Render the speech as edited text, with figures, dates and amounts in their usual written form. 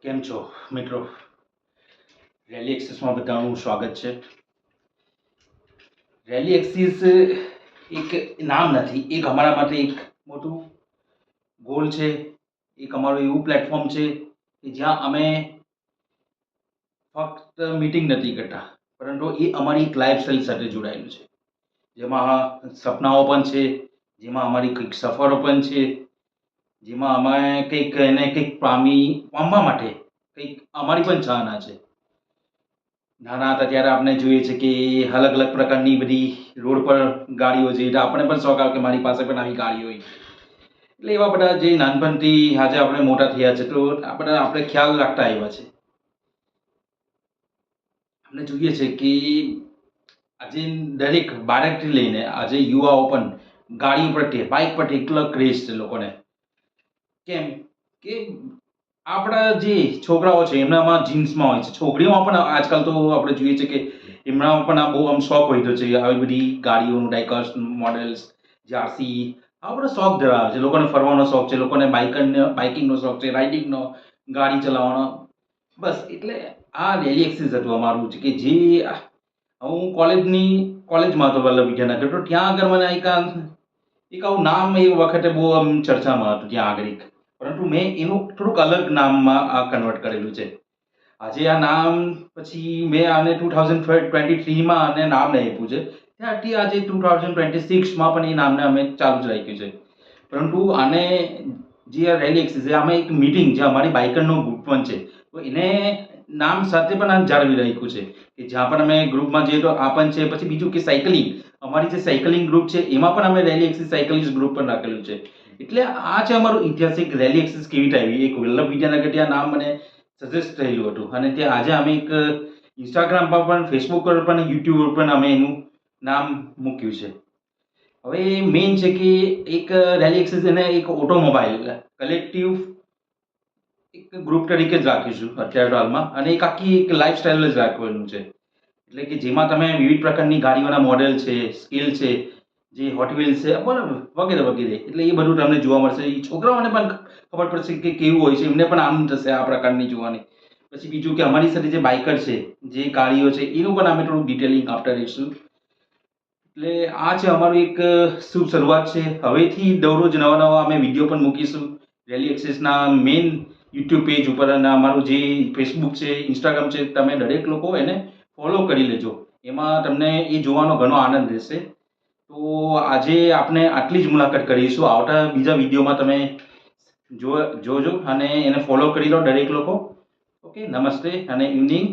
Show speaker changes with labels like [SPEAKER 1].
[SPEAKER 1] કેમ છો મિત્રો? રેલી એક્સિસમાં બધાનું સ્વાગત છે. રેલી એક્સિસ એક નામ નથી, એક અમારા માટે એક મોટું ગોલ છે. એક અમારું એવું પ્લેટફોર્મ છે કે જ્યાં અમે ફક્ત મીટિંગ નથી કરતા, પરંતુ એ અમારી એક લાઈફસ્ટાઈલ સાથે જોડાયેલું છે, જેમાં સપનાઓ પણ છે, જેમાં અમારી કંઈક સફરો પણ છે, જેમાં અમે કંઈક એને કંઈક પામવા માટે કંઈક અમારી પણ ચાહના છે. નાના હતા ત્યારે આપણે જોઈએ છે કે અલગ અલગ પ્રકારની બધી રોડ પર ગાડીઓ છે, એટલે આપણે પણ શોખ આવે કે મારી પાસે પણ આવી ગાડી હોય. એટલે એવા બધા જે નાનપણથી આજે આપણે મોટા થયા છે, તો આપણે ખ્યાલ રાખતા આવ્યા છે. આપણે જોઈએ છે કે આજે દરેક બાળકથી લઈને આજે યુવાઓ પણ ગાડી પ્રત્યે, બાઇક પ્રત્યે એટલો ક્રેઝ છે લોકોને. કેમ કે આપણા જે છોકરાઓ છે એમનામાં જીન્સમાં હોય છે, છોકરીઓમાં પણ આજકાલ તો આપણે જોઈએ છે કે એમનામાં પણ આ બહુ આમ શોખ હોય છે આવી બધી ગાડીઓનું, ડાયકર્સ મોડેલ્સ, જાર્સી, આ બધો શોખ ધરાવે છે. લોકોને ફરવાનો શોખ છે, લોકોને બાઇકિંગનો શોખ છે, રાઇડિંગનો, ગાડી ચલાવવાનો. બસ એટલે આ રેલી એક્સિસ હતું અમારું કે જે હું કોલેજમાં હતો વલ્લભ વિદ્યાનગર, તો ત્યાં આગળ મને એક આવું નામ એ વખતે બહુ આમ ચર્ચામાં હતું ત્યાં આગળ. પરંતુ મેં એનું થોડુંક અલગ નામમાં આ કન્વર્ટ કરેલું છે. આજે આ નામ પછી મેં આને 2023માં આને નામ આપ્યું છે. ત્યારથી આજે 2026માં પણ એ નામને અમે ચાલુ જ રાખ્યું છે. પરંતુ આને જે આ રેલી એક્સિસ છે, આમાં એક મીટિંગ જે અમારી બાઇકરનો ગ્રુપ પણ છે, તો એને નામ સાથે પણ આ જાળવી રાખ્યું છે કે જ્યાં પણ અમે ગ્રુપમાં જઈએ તો આ પણ છે. પછી બીજું કે સાયકલિંગ, અમારી જે સાયકલિંગ ગ્રુપ છે એમાં પણ અમે રેલી એક્સિસ સાયકલિસ્ટ ગ્રુપ પણ રાખેલું છે. એટલે આ છે અમારું ઐતિહાસિક રેલી એક્સિસ કેવી રીતે આવી. એક વલ્લભ વિદ્યાનગર ત્યાં નામ મને સજેસ્ટ થયેલું હતું અને ત્યાં આજે અમે એક ઇન્સ્ટાગ્રામ પર પણ, ફેસબુક પર પણ, યુટ્યુબ પર પણ અમે એનું નામ મૂક્યું છે. હવે મેઇન છે કે એક રેલી એક્સિસ એને એક ઓટોમોબાઈલ કલેક્ટિવ એક ગ્રુપ તરીકે જ રાખીશું અત્યારે હાલમાં, અને એક આખી એક લાઈફસ્ટાઈલ જ રાખવાનું છે. એટલે કે જેમાં તમે વિવિધ પ્રકારની ગાડીઓના મોડેલ છે, સ્કેલ છે, જે હોટ વ્હીલ્સ છે, બરાબર, વગેરે વગેરે. એટલે એ બધું તમને જોવા મળશે. એ છોકરાઓને પણ ખબર પડશે કે કેવું હોય છે, એમને પણ આનંદ થશે આ પ્રકારની જોવાની. પછી બીજું કે અમારી સાથે જે બાઇકર છે, જે ગાડીઓ છે, એનું પણ અમે થોડું ડિટેલિંગ આપતા રહીશું. એટલે આ છે અમારું એક શુભ શરૂઆત છે. હવેથી દરરોજ નવા નવા અમે વિડીયો પણ મૂકીશું રેલી એક્સિસના મેઇન યુટ્યુબ પેજ ઉપર, અને અમારું જે ફેસબુક છે, ઇન્સ્ટાગ્રામ છે, તમે દરેક લોકો એને ફોલો કરી લેજો. એમાં તમને એ જોવાનો ઘણો આનંદ રહેશે. તો આજે આપણે આટલી જ મુલાકાત કરીશું. આવતા બીજા વિડીયોમાં તમે જોજો અને એને ફોલો કરી લો દરેક લોકો. ઓકે, નમસ્તે અને ઇવનિંગ.